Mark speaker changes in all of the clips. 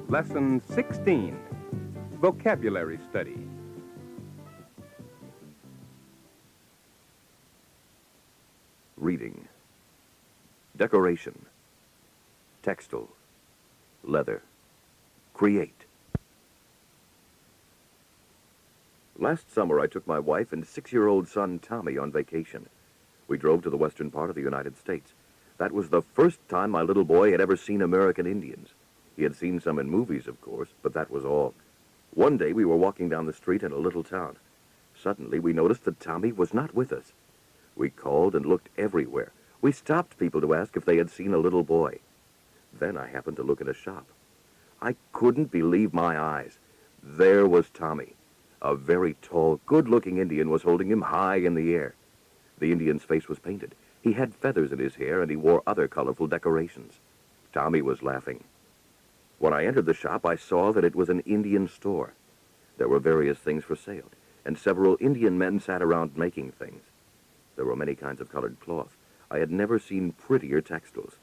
Speaker 1: Lesson 16, Vocabulary Study.
Speaker 2: Reading. Decoration. Textile. Leather. Create. Last summer, I took my wife and 6-year-old son, Tommy, on vacation. We drove to the western part of the United States. That was the first time my little boy had ever seen American Indians. He had seen some in movies, of course, but that was all. One day, we were walking down the street in a little town. Suddenly, we noticed that Tommy was not with us. We called and looked everywhere. We stopped people to ask if they had seen a little boy. Then I happened to look at a shop. I couldn't believe my eyes. There was Tommy. A very tall, good-looking Indian was holding him high in the air. The Indian's face was painted. He had feathers in his hair, and he wore other colorful decorations. Tommy was laughing. When I entered the shop, I saw that it was an Indian store. There were various things for sale, and several Indian men sat around making things. There were many kinds of colored cloth. I had never seen prettier textiles.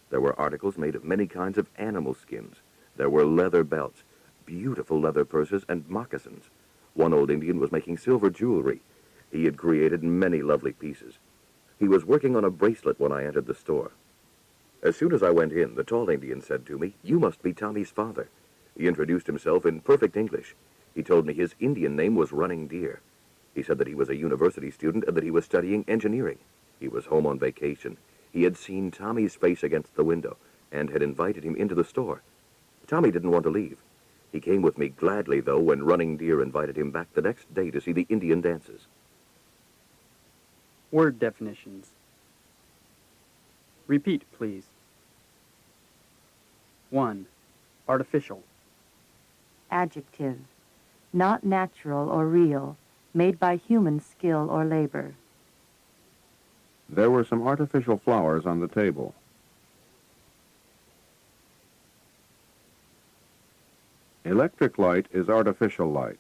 Speaker 2: There were articles made of many kinds of animal skins. There were leather belts, beautiful leather purses, and moccasins. One old Indian was making silver jewelry. He had created many lovely pieces. He was working on a bracelet when I entered the store. As soon as I went in, the tall Indian said to me, "You must be Tommy's father." He introduced himself in perfect English. He told me his Indian name was Running Deer. He said that he was a university student and that he was studying engineering. He was home on vacation. He had seen Tommy's face against the window and had invited him into the store. Tommy didn't want to leave. He came with me gladly, though, when Running Deer invited him back the next day to see the Indian dances.
Speaker 3: Word definitions. Repeat, please. 1. Artificial.
Speaker 4: Adjective. Not natural or real, made by human skill or labor.
Speaker 5: There were some artificial flowers on the table. Electric light is artificial light.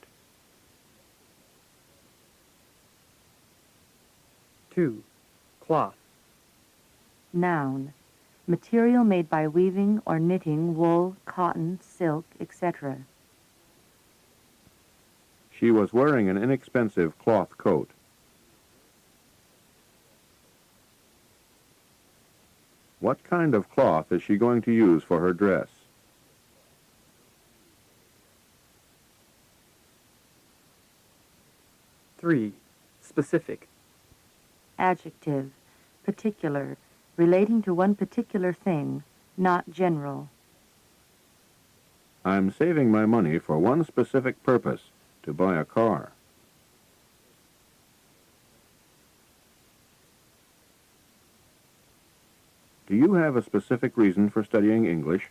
Speaker 3: 2. Cloth.
Speaker 4: Noun. Material made by weaving or knitting wool, cotton, silk, etc.
Speaker 5: She was wearing an inexpensive cloth coat. What kind of cloth is she going to use for her dress?
Speaker 3: 3. Specific.
Speaker 4: Adjective. Particular. Relating to one particular thing, not general.
Speaker 5: I'm saving my money for one specific purpose, to buy a car. Do you have a specific reason for studying English?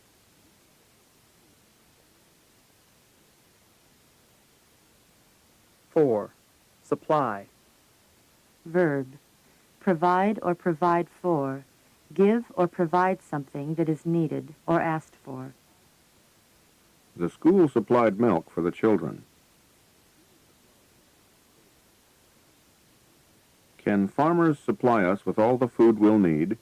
Speaker 3: 4. Supply.
Speaker 4: Verb. Provide or provide for. Give or provide something that is needed or asked for.
Speaker 5: The school supplied milk for the children. Can farmers supply us with all the food we'll need?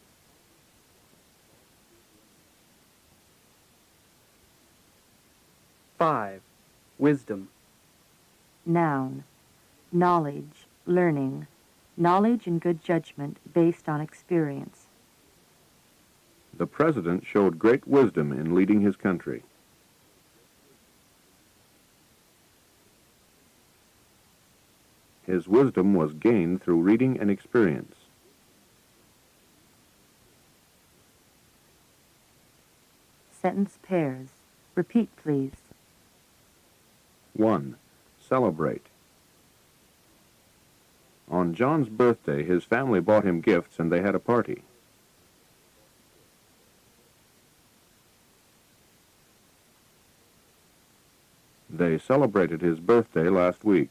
Speaker 3: 5. Wisdom.
Speaker 4: Noun. Knowledge, learning. Knowledge and good judgment based on experience.
Speaker 5: The president showed great wisdom in leading his country. His wisdom was gained through reading and experience.
Speaker 4: Sentence pairs. Repeat, please.
Speaker 5: 1. Celebrate. On John's birthday, his family bought him gifts and they had a party. They celebrated his birthday last week.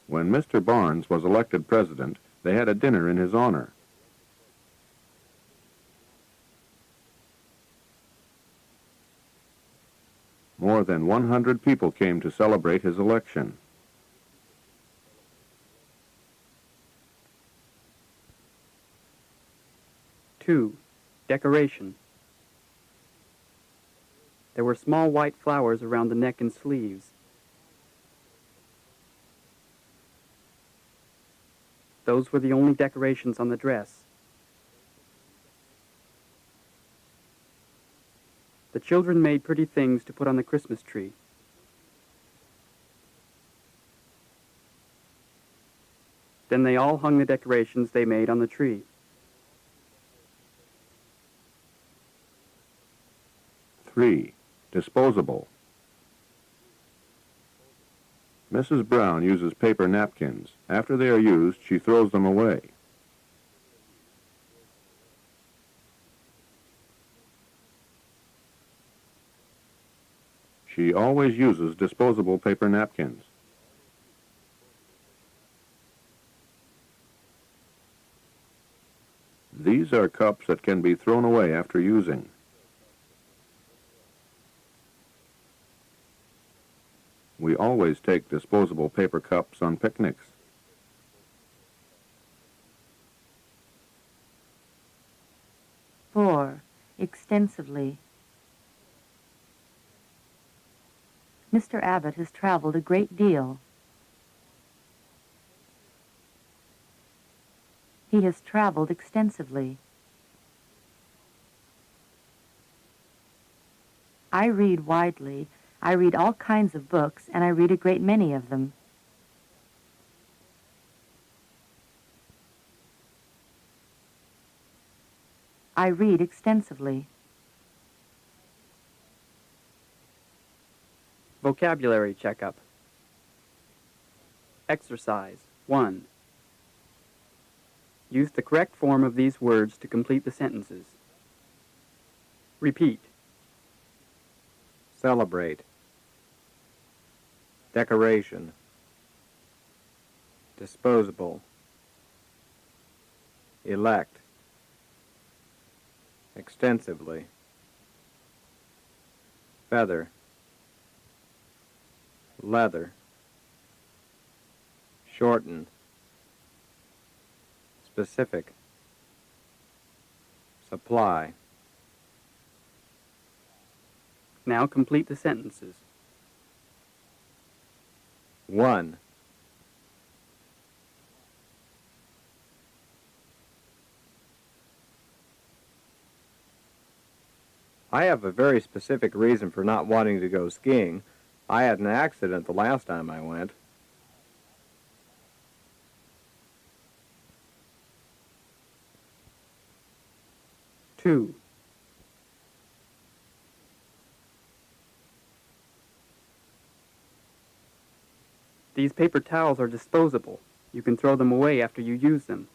Speaker 5: When Mr. Barnes was elected president, they had a dinner in his honor. More than 100 people came to celebrate his election.
Speaker 3: 2. Decoration. There were small white flowers around the neck and sleeves. Those were the only decorations on the dress. The children made pretty things to put on the Christmas tree. Then they all hung the decorations they made on the tree.
Speaker 5: Three. Disposable. Mrs. Brown uses paper napkins. After they are used, she throws them away. She always uses disposable paper napkins. These are cups that can be thrown away after using. We always take disposable paper cups on picnics.
Speaker 4: Four. Extensively. Mr. Abbott has traveled a great deal. He has traveled extensively. I read widely. I read all kinds of books, and I read a great many of them. I read extensively.
Speaker 3: Vocabulary checkup. Exercise 1. Use the correct form of these words to complete the sentences. Repeat.
Speaker 6: Celebrate. Decoration. Disposable. Elect. Extensively. Feather. Leather. Shorten. Specific. Supply.
Speaker 3: Now complete the sentences.
Speaker 6: 1. I have a very specific reason for not wanting to go skiing. I had an accident the last time I went.
Speaker 3: 2. These paper towels are disposable. You can throw them away after you use them.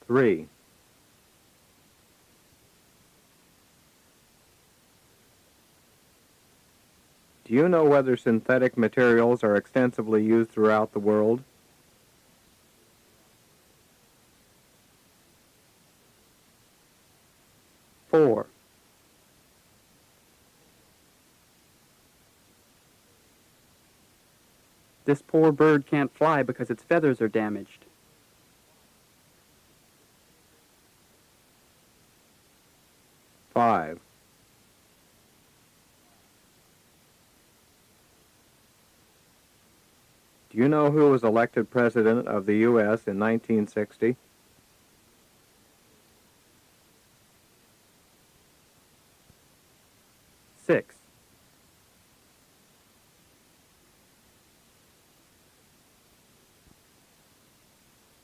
Speaker 6: 3. Do you know whether synthetic materials are extensively used throughout the world?
Speaker 3: 4. This poor bird can't fly because its feathers are damaged.
Speaker 6: 5. Do you know who was elected President of the U.S. in 1960?
Speaker 3: 6.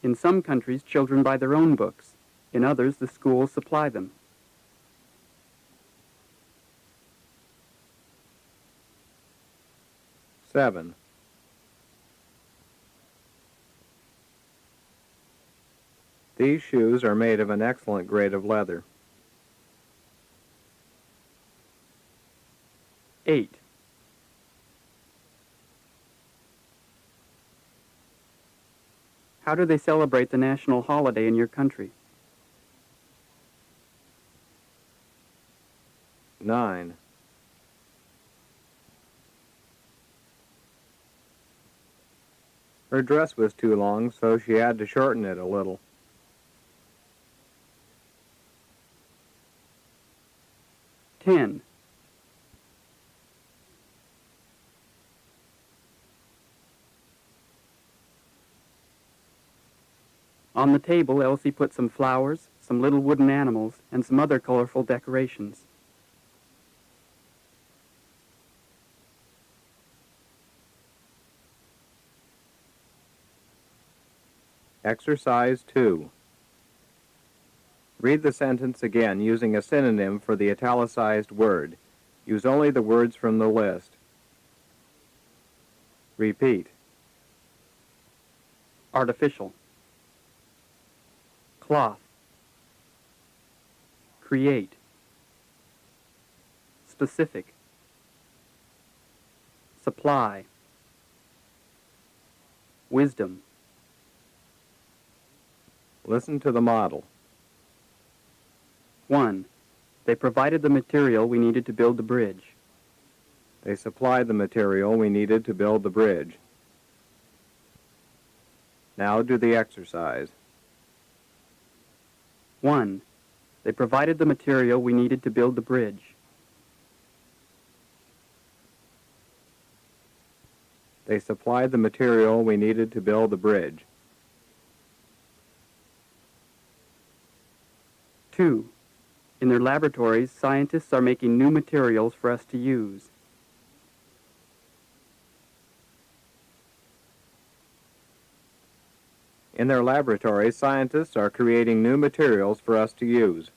Speaker 3: In some countries, children buy their own books. In others, the schools supply them.
Speaker 6: 7. These shoes are made of an excellent grade of leather.
Speaker 3: 8. How do they celebrate the national holiday in your country?
Speaker 6: 9. Her dress was too long, so she had to shorten it a little.
Speaker 3: Ten. On the table, Elsie put some flowers, some little wooden animals, and some other colorful decorations.
Speaker 6: Exercise 2. Read the sentence again using a synonym for the italicized word. Use only the words from the list. Repeat.
Speaker 3: Artificial. Cloth. Create. Specific. Supply. Wisdom.
Speaker 6: Listen to the model.
Speaker 3: 1. They provided the material we needed to build the bridge.
Speaker 6: They supplied the material we needed to build the bridge. Now do the exercise.
Speaker 3: 1. They provided the material we needed to build the bridge.
Speaker 6: They supplied the material we needed to build the bridge.
Speaker 3: 2. In their laboratories, scientists are making new materials for us to use.
Speaker 6: In their laboratories, scientists are creating new materials for us to use.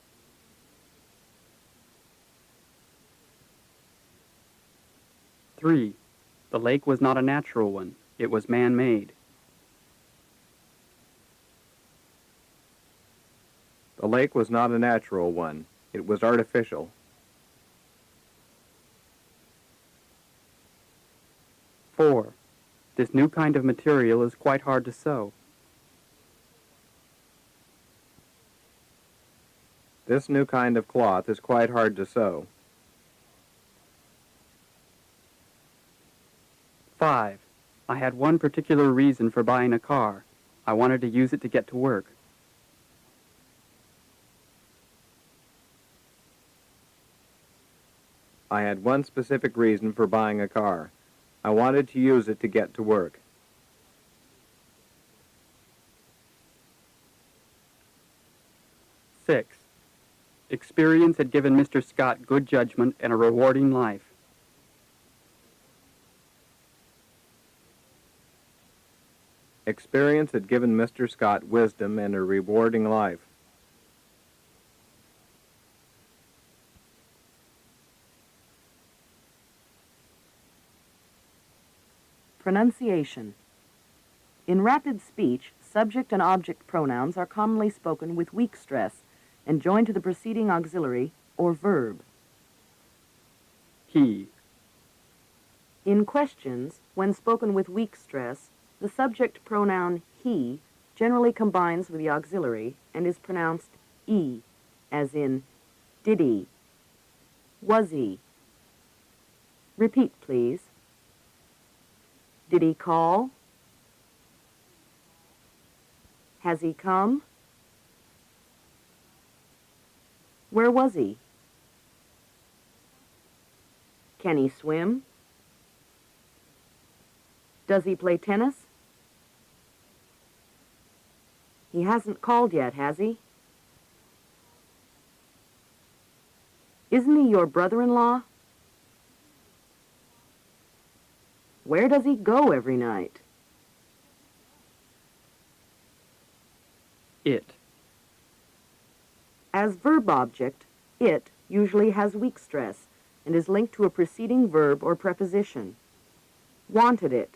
Speaker 3: Three. The lake was not a natural one. It was man-made.
Speaker 6: The lake was not a natural one. It was artificial.
Speaker 3: 4. This new kind of material is quite hard to sew.
Speaker 6: This new kind of cloth is quite hard to sew.
Speaker 3: 5. I had one particular reason for buying a car. I wanted to use it to get to work.
Speaker 6: I had one specific reason for buying a car. I wanted to use it to get to work.
Speaker 3: 6. Experience had given Mr. Scott good judgment and a rewarding life.
Speaker 6: Experience had given Mr. Scott wisdom and a rewarding life.
Speaker 4: Pronunciation. In rapid speech, subject and object pronouns are commonly spoken with weak stress and joined to the preceding auxiliary or verb.
Speaker 3: He.
Speaker 4: In questions, when spoken with weak stress, the subject pronoun he generally combines with the auxiliary and is pronounced e, as in did he, was he. Repeat, please. Did he call? Has he come? Where was he? Can he swim? Does he play tennis? He hasn't called yet, has he? Isn't he your brother-in-law? Where does he go every night?
Speaker 3: It.
Speaker 4: As verb object, it usually has weak stress and is linked to a preceding verb or preposition. Wanted it.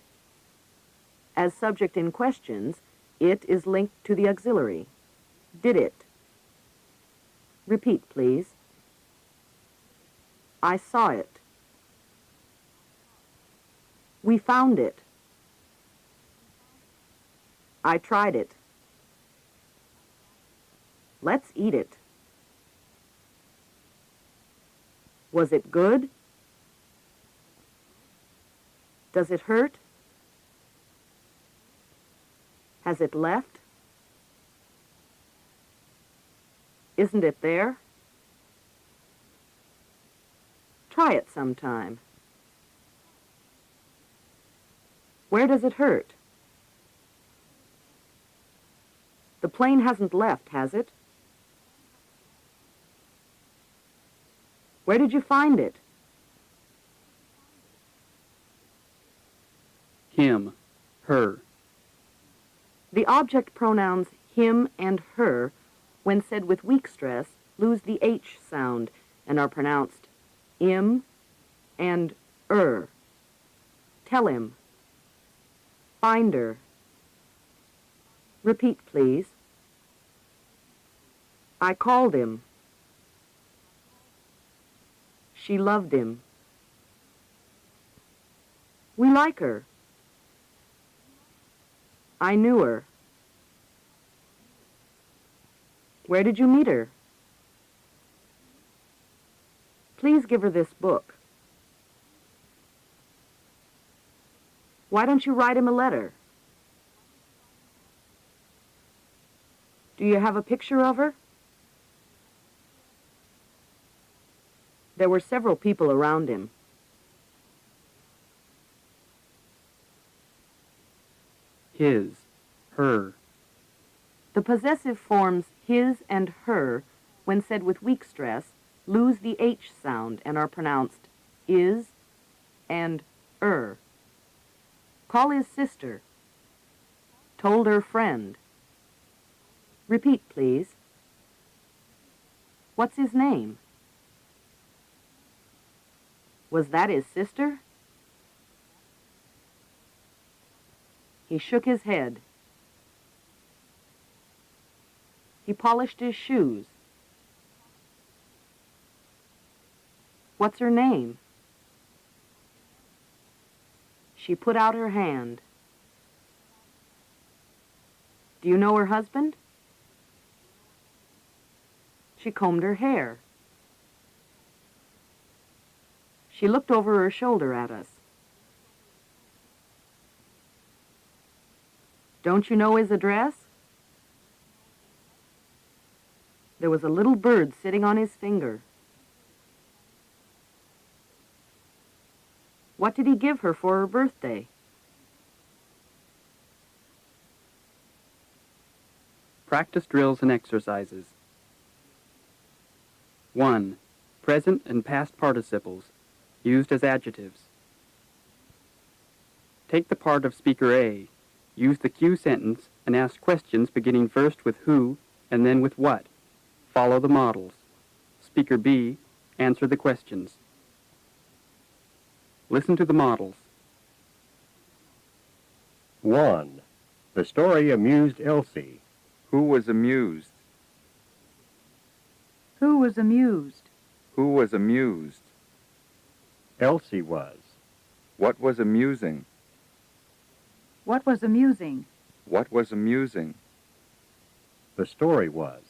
Speaker 4: As subject in questions, it is linked to the auxiliary. Did it. Repeat, please. I saw it. We found it. I tried it. Let's eat it. Was it good? Does it hurt? Has it left? Isn't it there? Try it sometime. Where does it hurt? The plane hasn't left, has it? Where did you find it?
Speaker 3: Him, her.
Speaker 4: The object pronouns him and her, when said with weak stress, lose the H sound and are pronounced im and Tell him. Find her. Repeat, please. I called him. She loved him. We like her. I knew her. Where did you meet her? Please give her this book. Why don't you write him a letter? Do you have a picture of her? There were several people around him.
Speaker 3: His, her.
Speaker 4: The possessive forms his and her, when said with weak stress, lose the H sound and are pronounced is and Call his sister. Told her friend. Repeat, please. What's his name? Was that his sister? He shook his head. He polished his shoes. What's her name? She put out her hand. Do you know her husband? She combed her hair. She looked over her shoulder at us. Don't you know his address? There was a little bird sitting on his finger. What did he give her for her birthday?
Speaker 3: Practice drills and exercises. 1. Present and past participles, used as adjectives. Take the part of speaker A. Use the cue sentence and ask questions beginning first with who and then with what. Follow the models. Speaker B. Answer the questions. Listen to the models.
Speaker 7: 1. The story amused Elsie.
Speaker 8: Who was amused?
Speaker 9: Who was amused?
Speaker 8: Who was amused?
Speaker 7: Elsie was.
Speaker 8: What was amusing?
Speaker 9: What was amusing?
Speaker 8: What was amusing?
Speaker 7: The story was.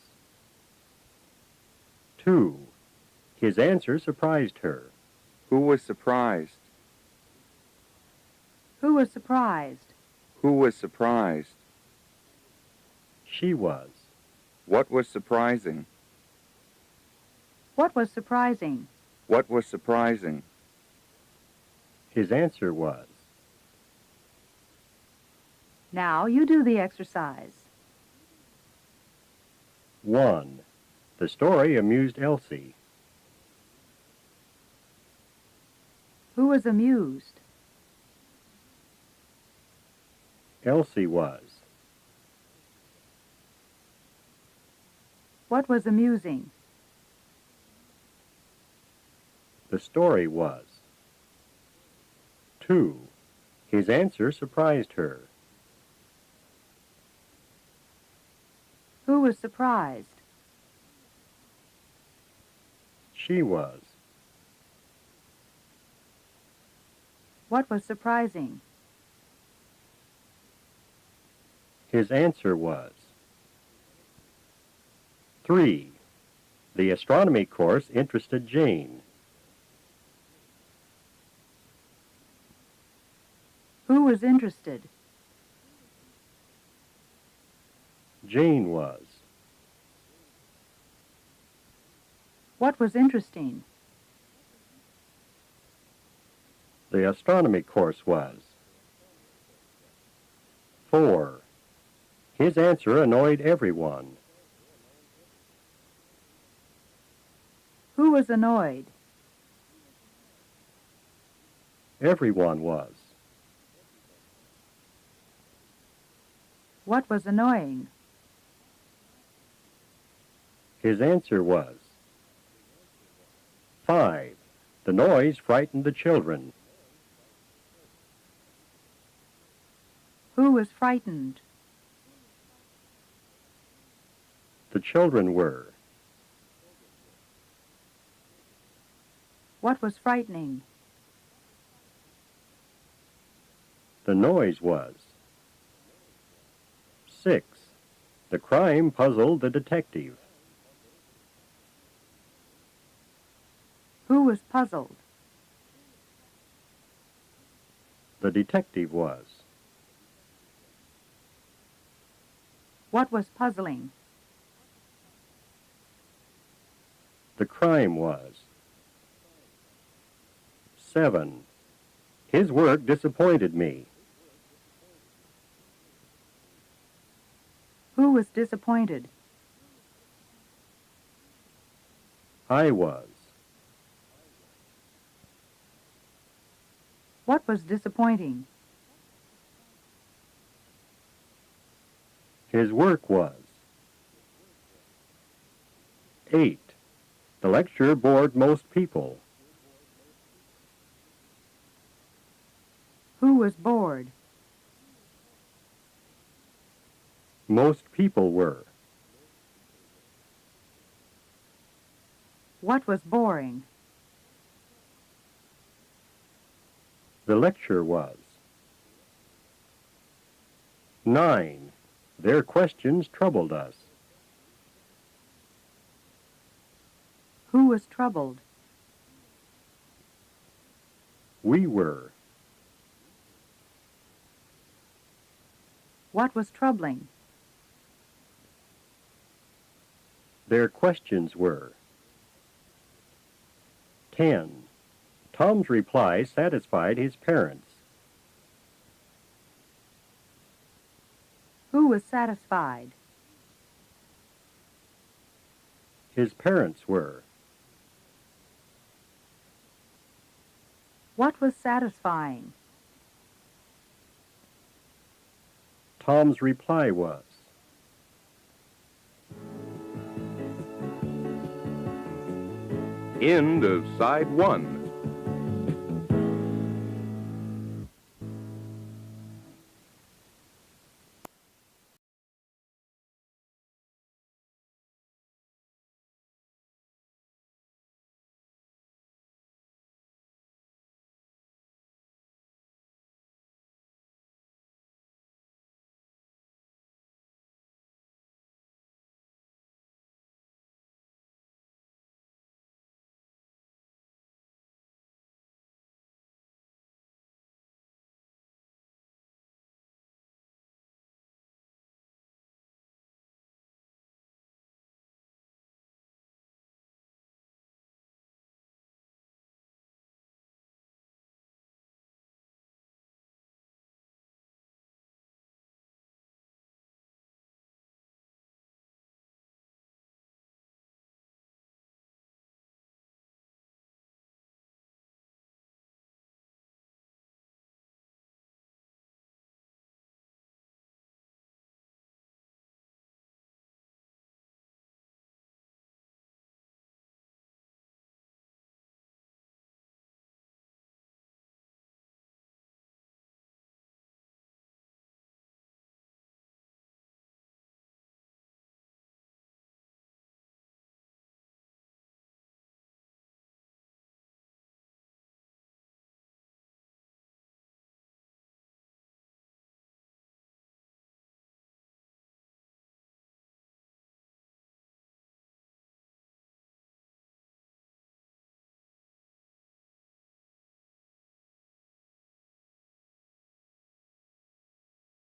Speaker 7: 2. His answer surprised her.
Speaker 8: Who was surprised?
Speaker 9: Who was surprised?
Speaker 8: Who was surprised?
Speaker 7: She was.
Speaker 8: What was surprising?
Speaker 9: What was surprising?
Speaker 8: What was surprising?
Speaker 7: His answer was.
Speaker 9: Now you do the exercise.
Speaker 7: 1. The story amused Elsie.
Speaker 9: Who was amused?
Speaker 7: Elsie was.
Speaker 9: What was amusing?
Speaker 7: The story was. 2. His answer surprised her.
Speaker 9: Who was surprised?
Speaker 7: She was.
Speaker 9: What was surprising?
Speaker 7: His answer was. 3. The astronomy course interested Jane.
Speaker 9: Who was interested?
Speaker 7: Jane was.
Speaker 9: What was interesting?
Speaker 7: The astronomy course was. 4. His answer annoyed everyone.
Speaker 9: Who was annoyed?
Speaker 7: Everyone was.
Speaker 9: What was annoying?
Speaker 7: His answer was. 5. The noise frightened the children.
Speaker 9: Who was frightened?
Speaker 7: The children were.
Speaker 9: What was frightening?
Speaker 7: The noise was. 6. The crime puzzled the detective.
Speaker 9: Who was puzzled?
Speaker 7: The detective was.
Speaker 9: What was puzzling?
Speaker 7: The crime was. 7. His work disappointed me.
Speaker 9: Who was disappointed?
Speaker 7: I was.
Speaker 9: What was disappointing?
Speaker 7: His work was. 8. The lecture bored most people.
Speaker 9: Who was bored?
Speaker 7: Most people were.
Speaker 9: What was boring?
Speaker 7: The lecture was. 9. Their questions troubled us.
Speaker 9: Who was troubled?
Speaker 7: We were.
Speaker 9: What was troubling?
Speaker 7: Their questions were. 10. Tom's reply satisfied his parents.
Speaker 9: Who was satisfied?
Speaker 7: His parents were.
Speaker 9: What was satisfying?
Speaker 7: Tom's reply was.
Speaker 1: End of Side 1.